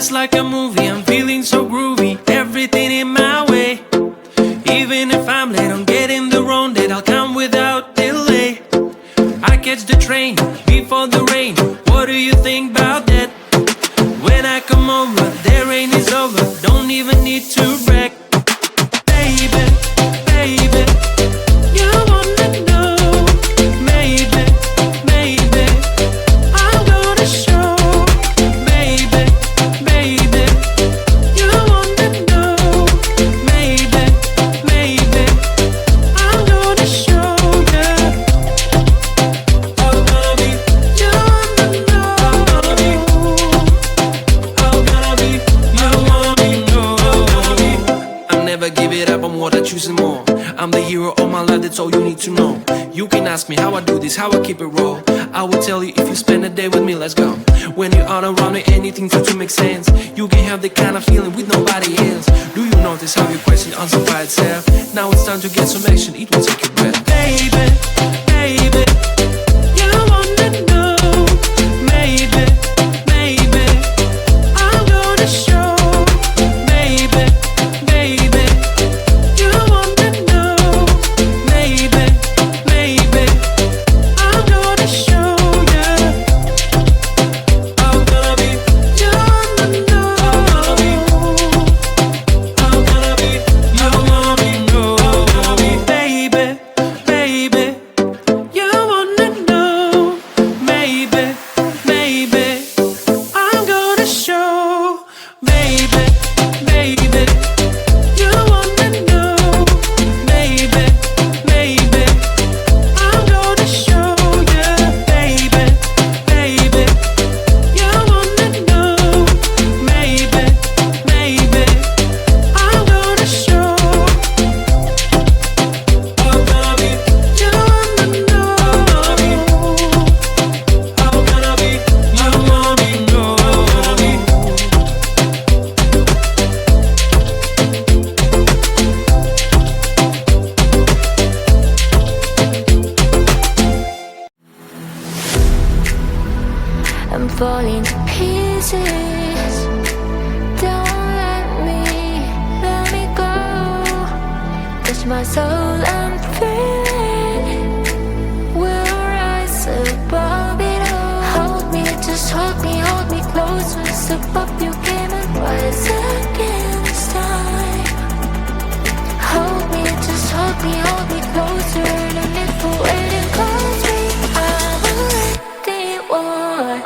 just like a movie, I'm feeling so groovy, everything in my way. Even if I'm late on getting the wrong date, I'll come without delay. I catch the train before the rain, what do you think about that? When I come over, the rain is over, don't even need to brag. Baby, baby, you wanna know. Maybe, maybe, I'm gonna show. Baby, baby, you wanna know. Maybe, maybe, I'm gonna show you. Oh baby, you wanna know. Oh baby, you wanna know. I'll never give it up, I'm what I choosing more. I'm the hero of my life, that's all you need to know. You can ask me how I do this, how I keep it raw. I will tell you if you spend a day with me, let's go. When you are around me, anything to make sense. You can have the kind of feeling with nobody else. Do you notice how your question answers by itself? Now it's time to get some action, it will take your breath. Baby, baby, you wanna know. Maybe, maybe, I'm gonna show. Baby, baby, you wanna know. Maybe, maybe, I'm gonna show you. I'm gonna be, you wanna know. I'm gonna be, you wanna know. Baby, baby, you wanna know. Maybe, maybe, I'm gonna show. Baby, baby, you wanna know. Maybe, maybe, I'm gonna show you. Baby, baby, you wanna know. Maybe, maybe, I'm gonna show. I'm gonna be, you wanna know. I'm gonna be, you wanna know. I'm falling to pieces. Don't let me go. Touch my soul, I'm feeling. We'll rise above it all. Hold me, just hold me closer. Step up, you came and rise again this time. Hold me, just hold me closer. No need for waiting, 'cause we are already one.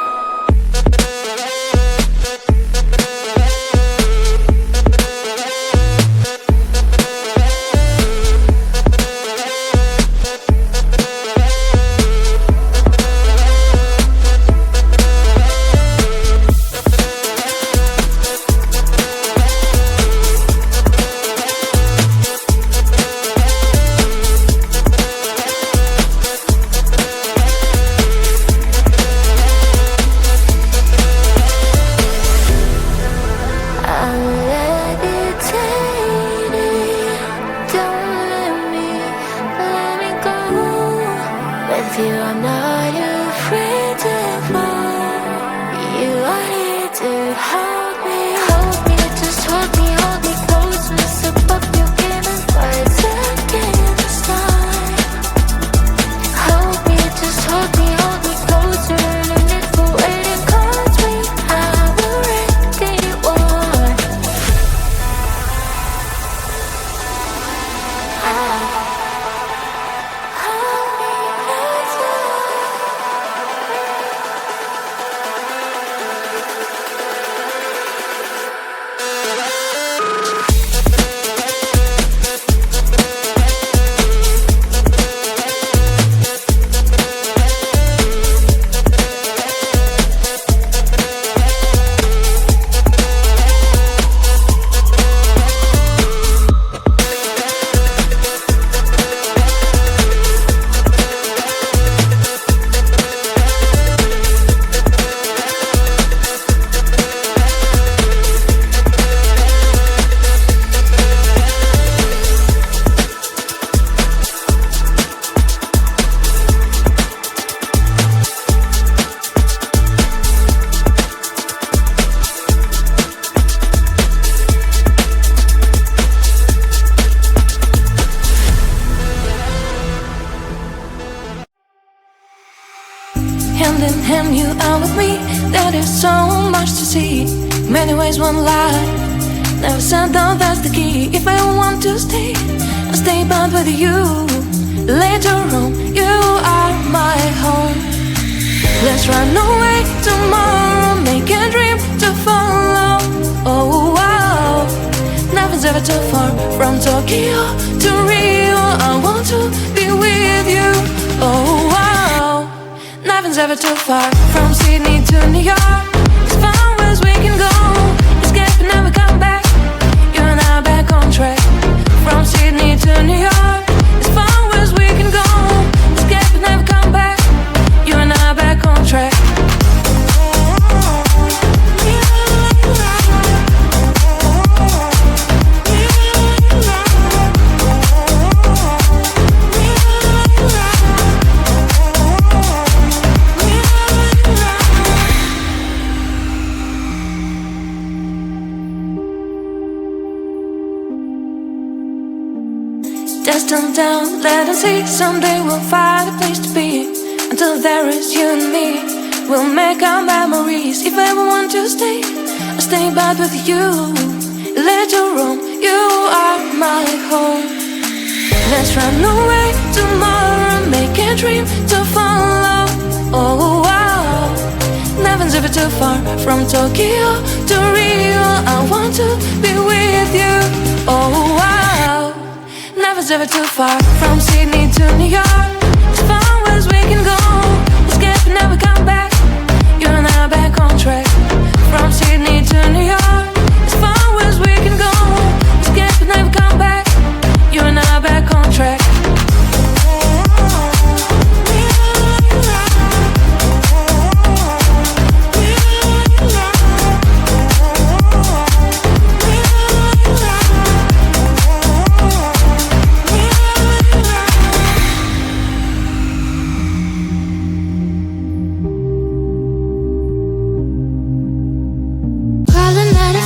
I'm levitating. Don't let me go. With you, I'm not afraid to fall. You are here to hold me, just hold me closer. Step up, you came and rise again this time. Hold me, just hold me closer. No need for waiting, 'cause we are already one. Hold me closer. and you are with me. There is so much to see. Many ways, one life. Never said that that's the key. If I want to stay, I'll stay but with you. Later on, you are my home. Let's run away tomorrow, make a dream to follow. Oh wow, nothing's ever too far. From Tokyo to Rio, I want to be with you. Oh wow, nothing's ever too far. From Sydney to New York, as far as we can go. Escape and never come back. You and I back on track. From Sydney to New York, as far as we can go. Escape and never come back. You and I back on track. Destined down, let us see. Someday we'll find a place to be. Until there is you and me, we'll make our memories. If I ever want to stay, I'll stay back with you. Later on, you are my home. Let's run away tomorrow, make a dream to follow. Oh wow, nothing's ever too far. From Tokyo to Rio, I want to be with you. Oh wow, nothing's ever too far. From Sydney to New York, as far as we can go. Escape and never come back. You and I back on track. From Sydney to New York, as far as we can go. Escape and never come back. You and I back on track. Crawling out of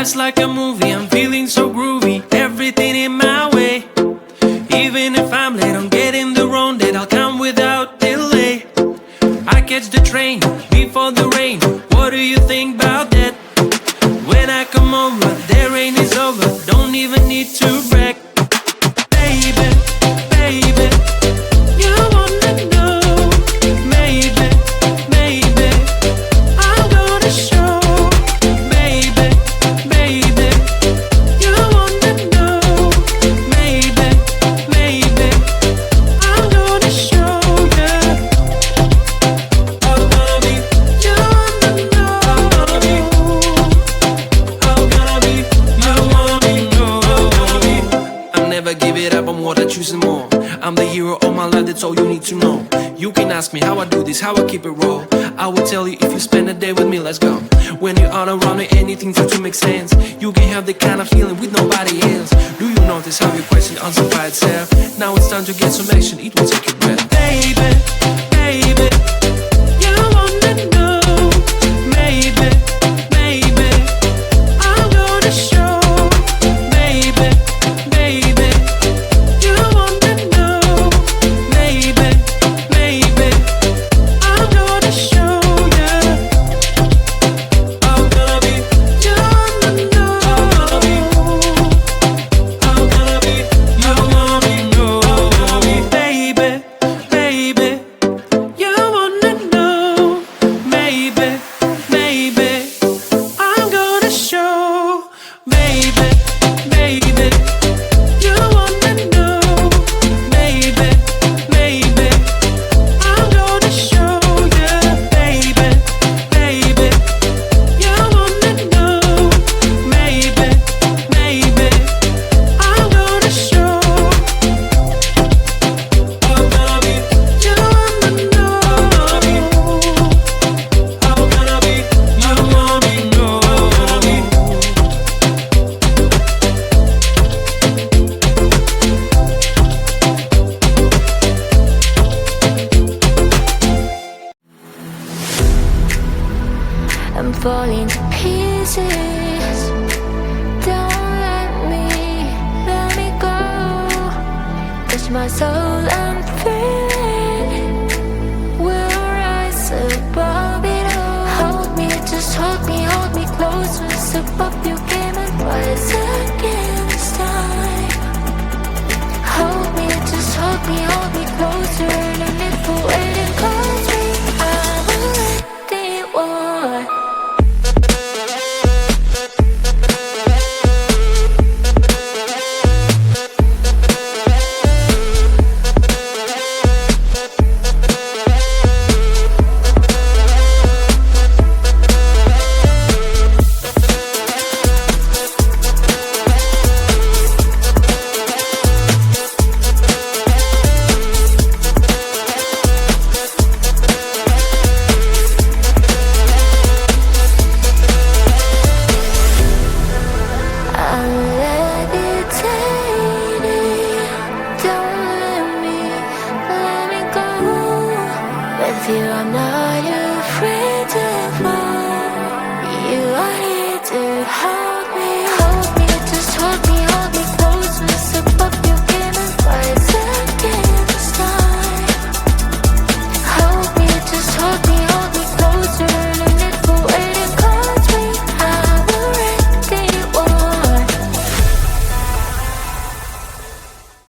just like a movie, I'm feeling so groovy, everything in my way. Even if I'm late, I'm getting the wrong date, I'll come without delay. I catch the train before the rain, what do you think about that? When I come over, the rain is over, don't even need to brag. Baby, baby, you wanna know. Maybe, maybe, I'm gonna show. Baby, baby, you wanna know. Maybe, maybe, I'm gonna show you. I'm gonna be, you wanna know. I'm gonna be, you wanna know. I'll never give it up, I'm what I choose more. I'm the hero of my life, that's all you need to know. You can ask me how I do this, how I keep it raw. I will tell you if you spend a day with me, let's go. When you're all around me, anything seems to make sense. You can have the kind of feeling with nobody else. Do you notice how your question answers by itself? Now it's time to get some action, it will take your breath. Baby, baby, you wanna know. Maybe, maybe, I'm gonna show. Baby, baby, you wanna know. Maybe, maybe, I'm gonna show you. I'm gonna be, you wanna know. I'm gonna be, you wanna know. Baby, baby, you wanna know. Maybe, maybe, I'm gonna show. Baby, baby, you wanna know. Maybe, maybe, I'm gonna show you. Baby, baby, you wanna know. Maybe, maybe, I'm gonna show. I'm gonna be, you wanna know. I'm gonna be, you wanna know. I'm falling to pieces. Don't let me go. 'Cause my soul